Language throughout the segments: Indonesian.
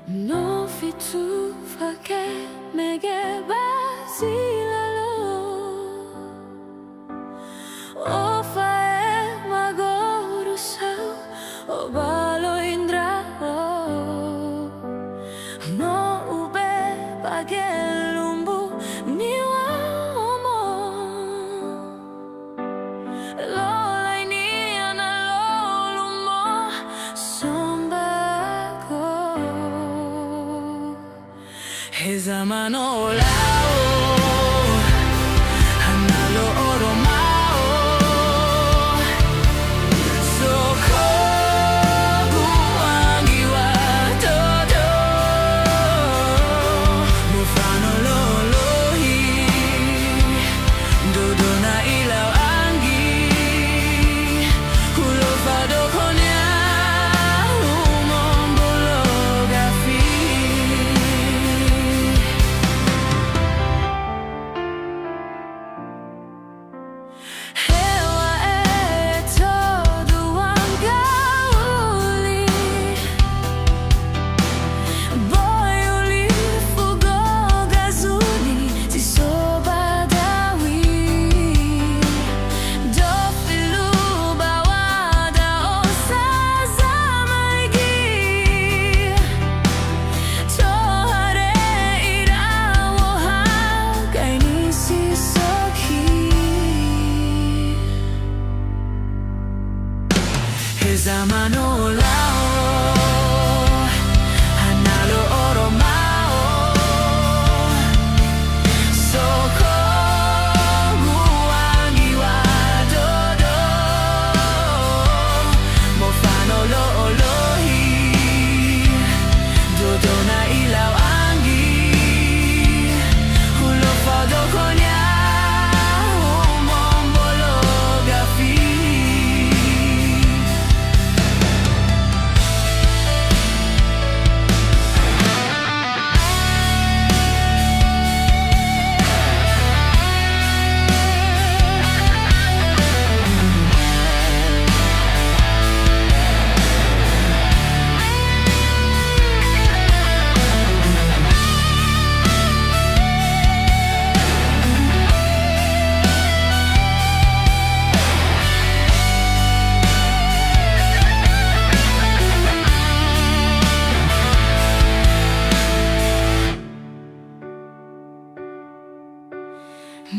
Non fitu fake mege basilalo O fae magoru sau O balo indra No ube bagelumbu niwa omo Lola ini ana lolumo sombako Hezamano lao Hanalo oromao Soko buangi wa todo Mufano lolohi Dodo na ilaw anggi Hulo fado konya Umombolo gafi Hewa todo wangauli Boyuli fugo gazuni Tisobadawi Dofilu bawada osaza maigi Tohare irawo hakaini sisoki Hezamano lao Hanalo oromao Soko buangi wa dodo Mofano lo olohi Dodo na ilaw anggi Hulo fado konya Umombolo gafi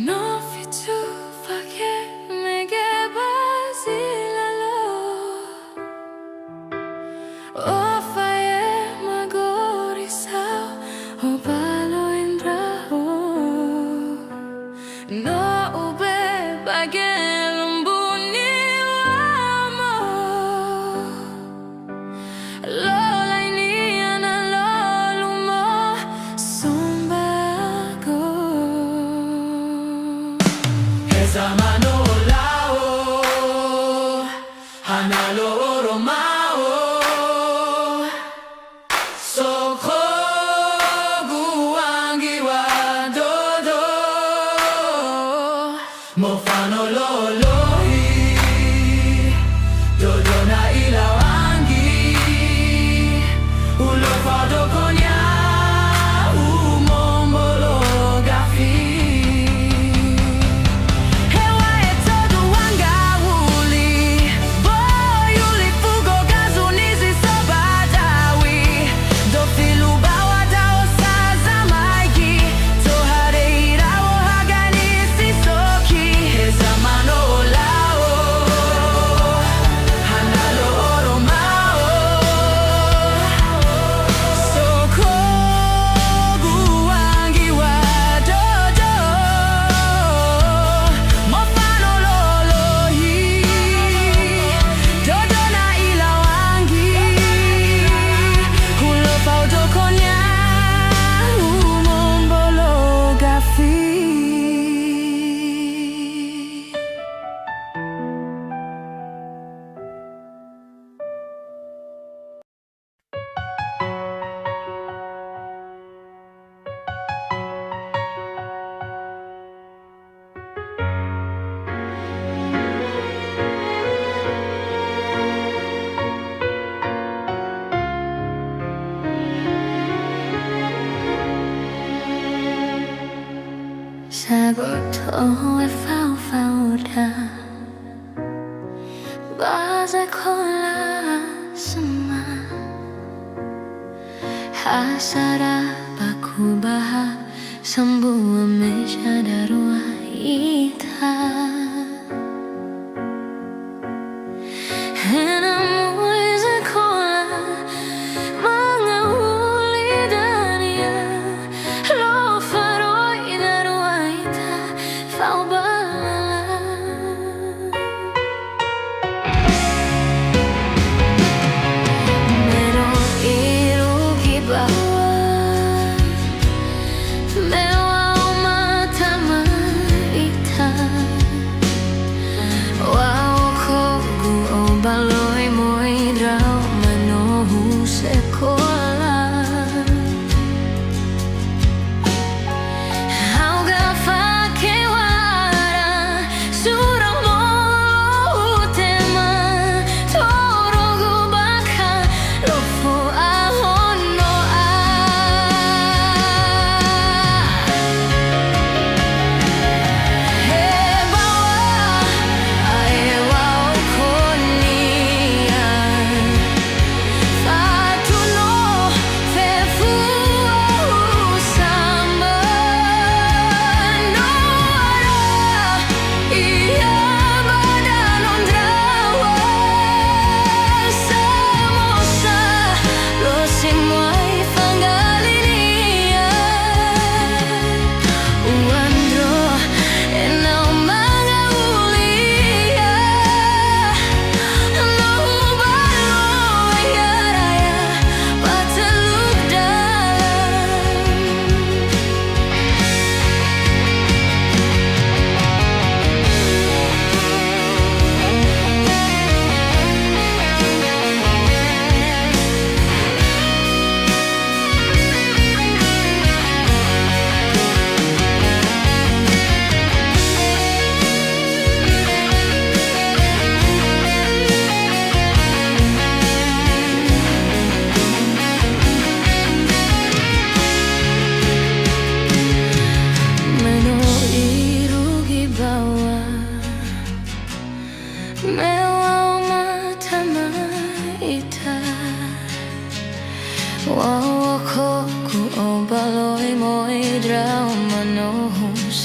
No fitu fake mege basilalo O fae magori sao O balo indraho No ube bagelumbu niwamo Lola ini ana lolumo sombako Hezamano lao Hanalo oromao Soko buangi wa dodo Mofano lolohi Dodo na ilaw anggi Ulo fado konya Umombolo gafi Hewa todo wangauli Boyuli fugo gazuni zisobadawi Dofilu bawada osaza maigi Tohare irawo hagani sisoki Hezamano ก็โทรไว้เฝ้าด่าBahasa sama Hasara baku baha Sambua meja darua ita Enamu sekolah Mengawuli dania Lo faroi darua ita Fau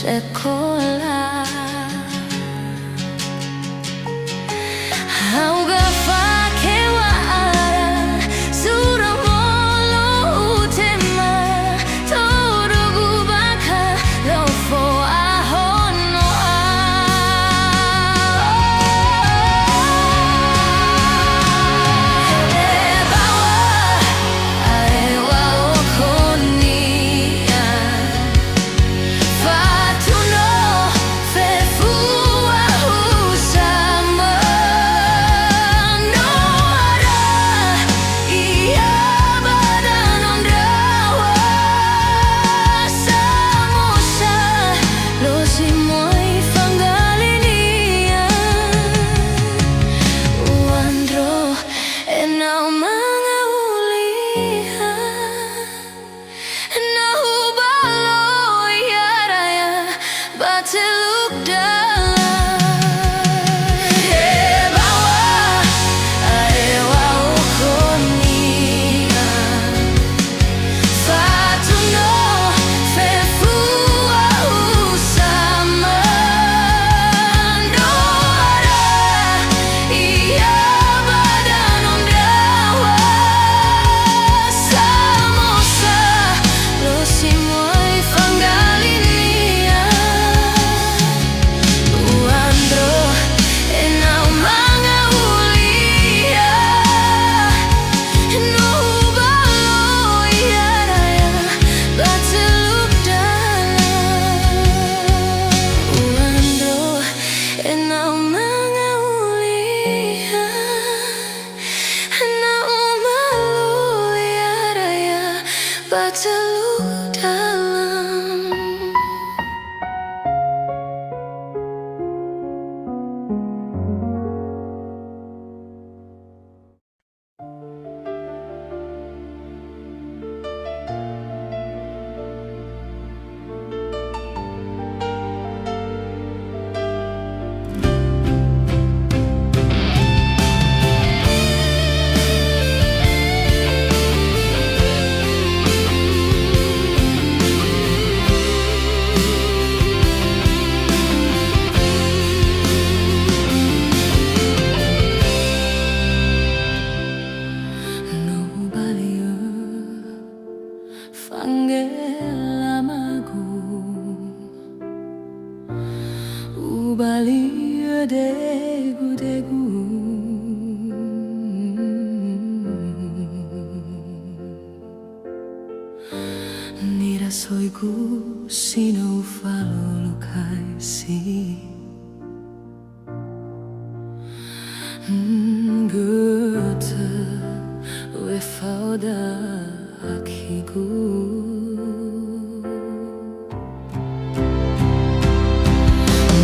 sekolah Auga fake wara surah molo utema todo gubaka lofo ahono Terluka dalam Nirasoiku sino falo kaisi Goethe we fauda akiku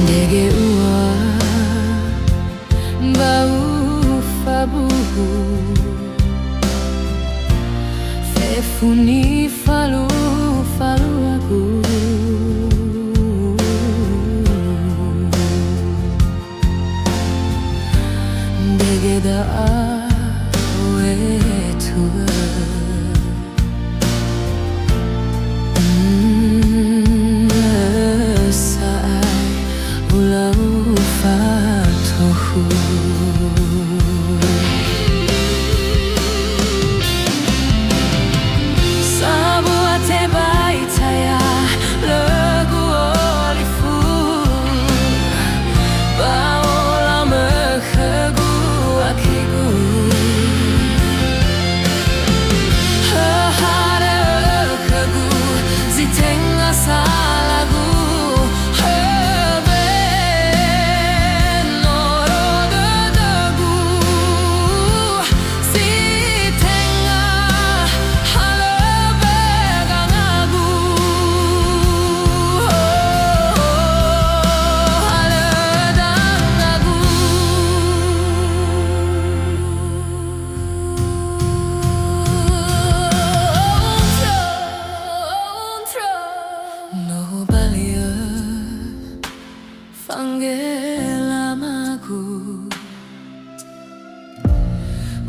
Dege ua bau fabu Fefuni falu aku Dege da awe tua Saai ulau fatohu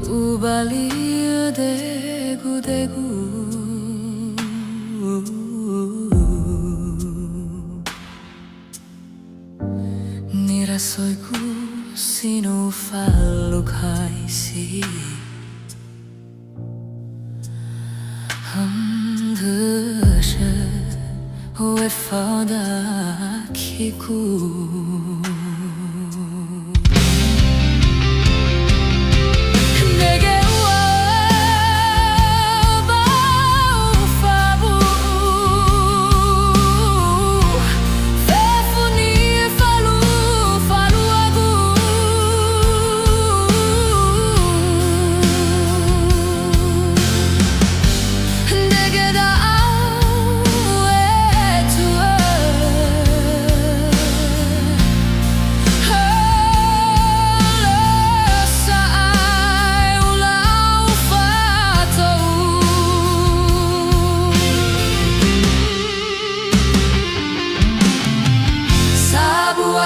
Ubali degu Nirasoiku sino falo kaisi Handeshe we fauda akiku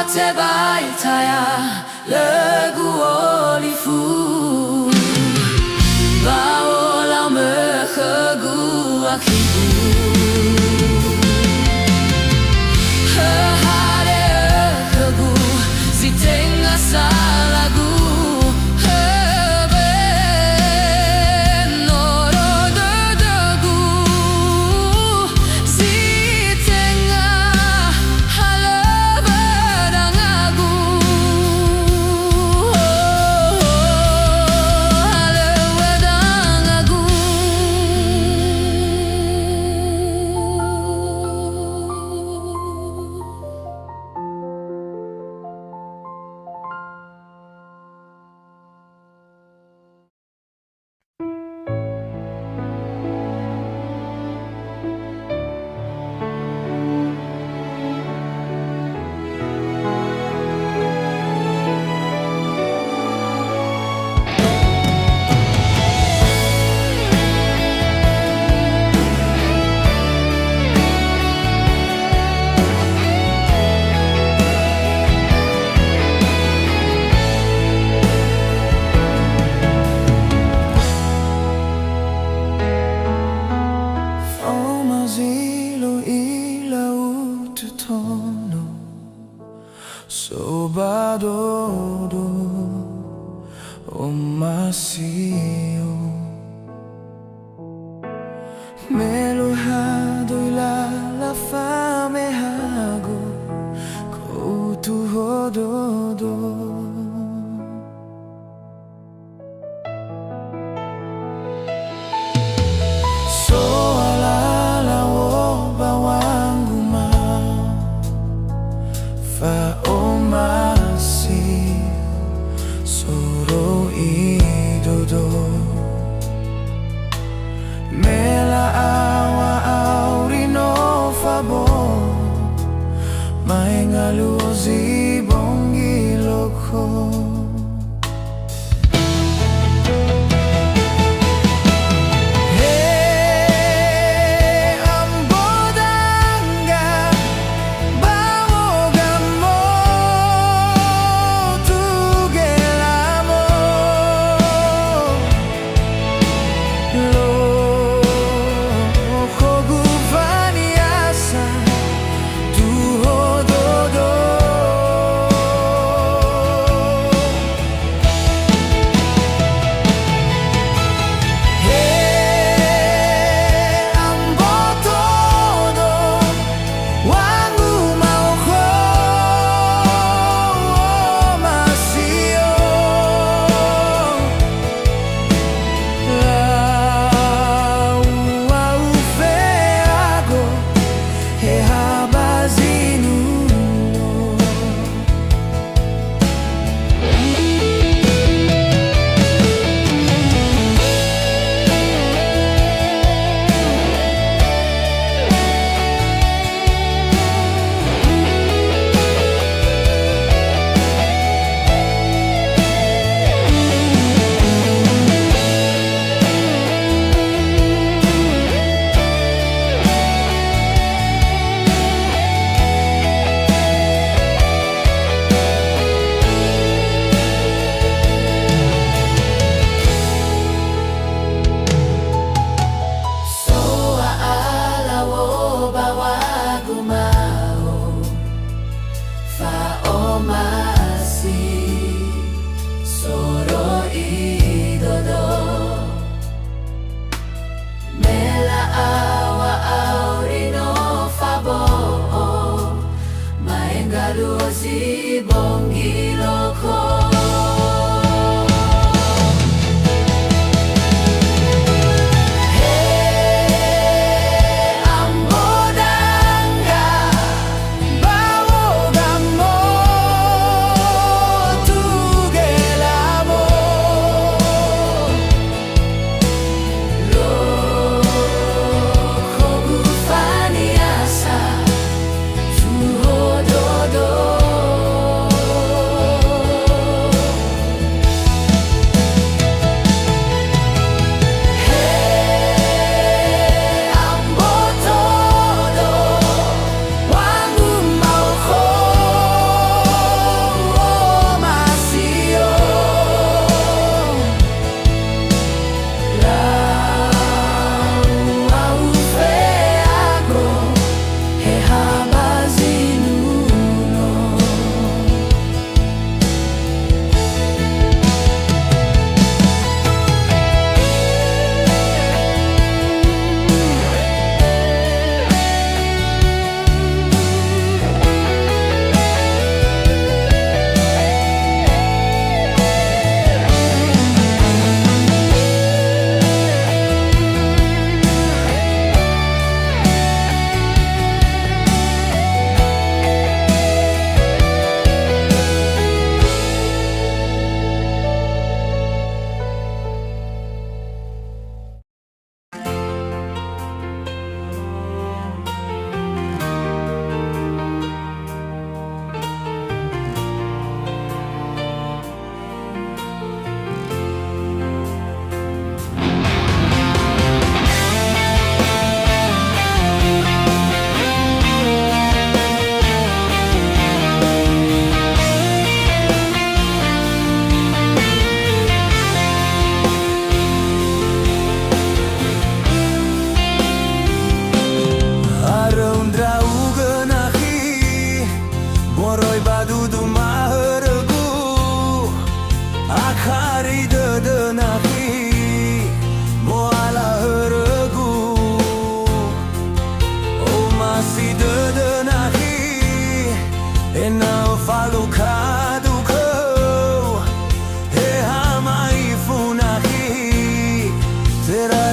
Teba itaya lagu olifu Baola mekegu akiku Hehare ekegu zitenga salagu Hebe noro dedagu Zitenga Sobadodo omasio Melohado la fame hago Koutu hododo So alala wo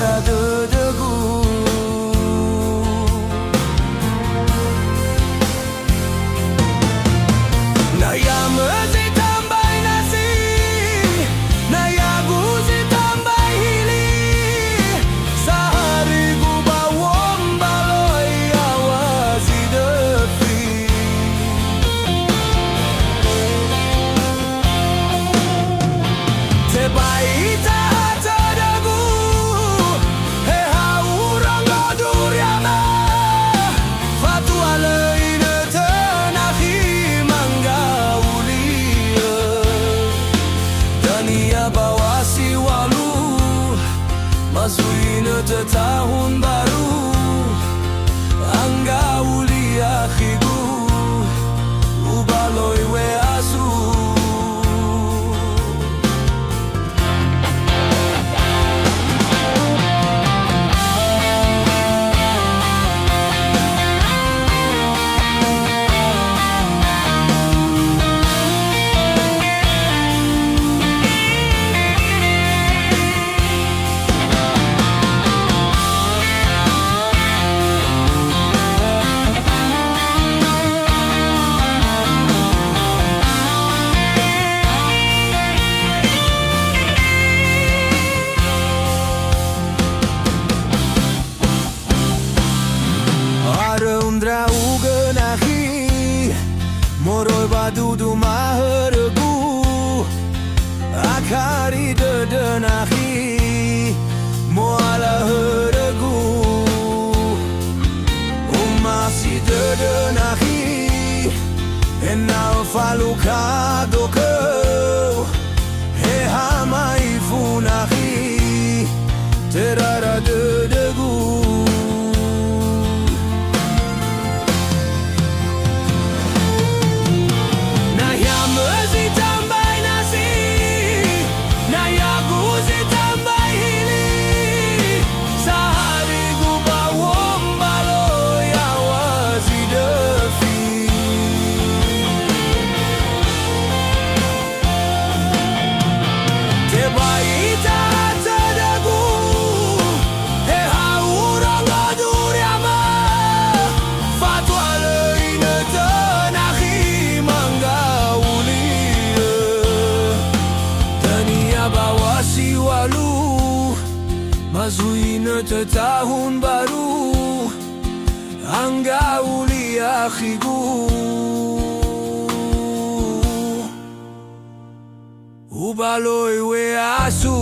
rada degu. Naya mezi tambah nasi, naya guzi tambah hili, sehari gua bawom baloi awazi defi. Tebai ita dagu, heha urang godur yama, fatu alaina tenahi mangga ulia. Dania bawasi walu, masuina tahun baru, angga ulia khigu, ubaloi we asu. Undra ugenahi, moroi badudu maheregu, akari dedenahi, moala heregu, umasi dedenahi, enal faluka dokeu, hehama ifunahi, terara dedegu. Mazuina tahun baru, angga ulia khigu, ubaloi we asu.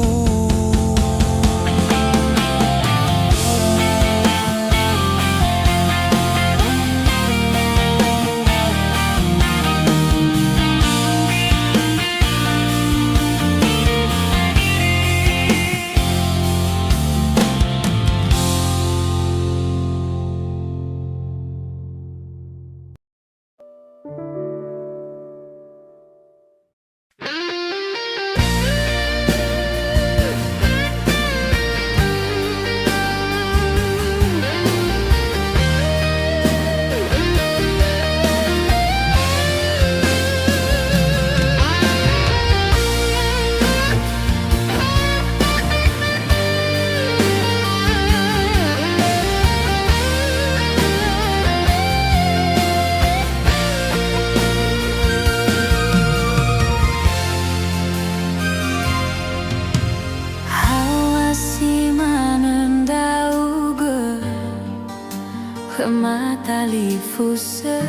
Matali fuse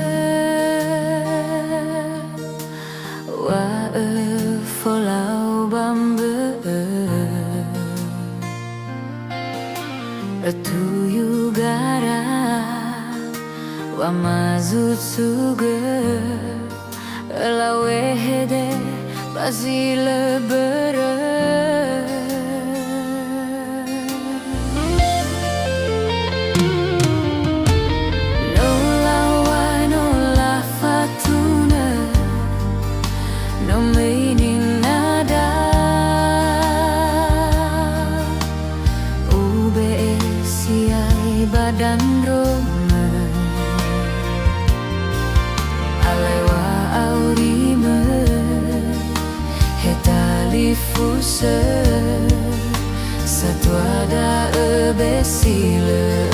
wa folau bambe tu gara wa mazutsuge lawe hede bazile bere. Dan Roma Alewa aurime Hetali fuse Satwada besile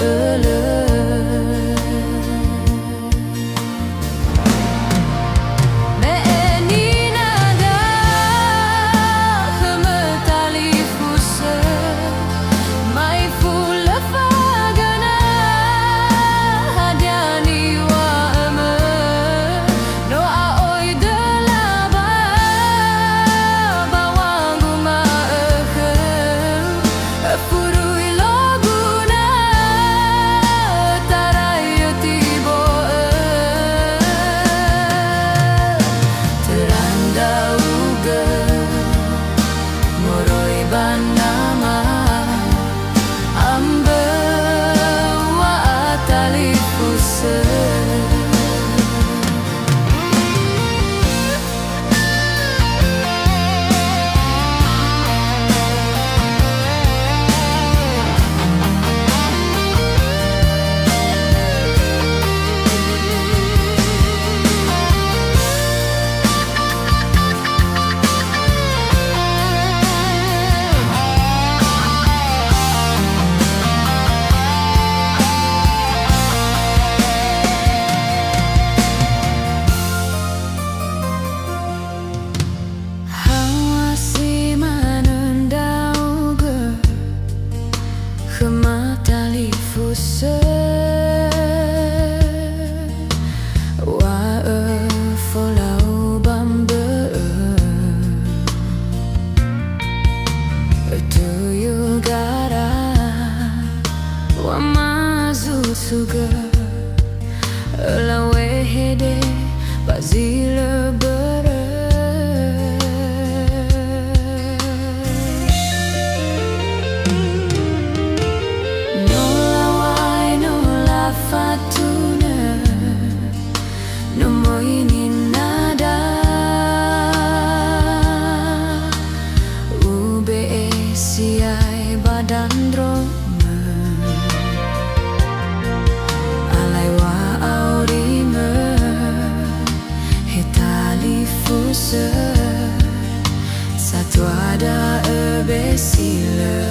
Suga la wehede bazile bere no la wai no la fatuna no moini nada ube siai badandro Satwada besile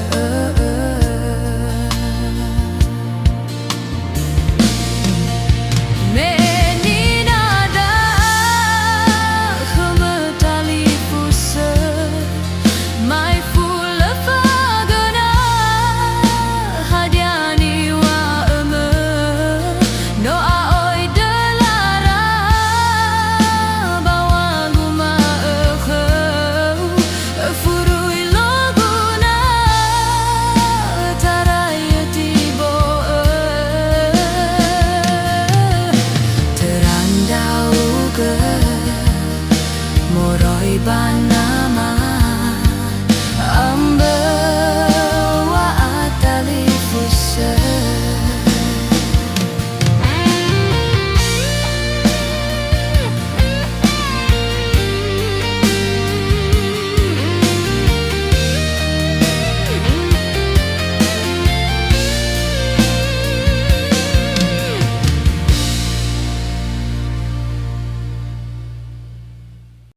Moroi ban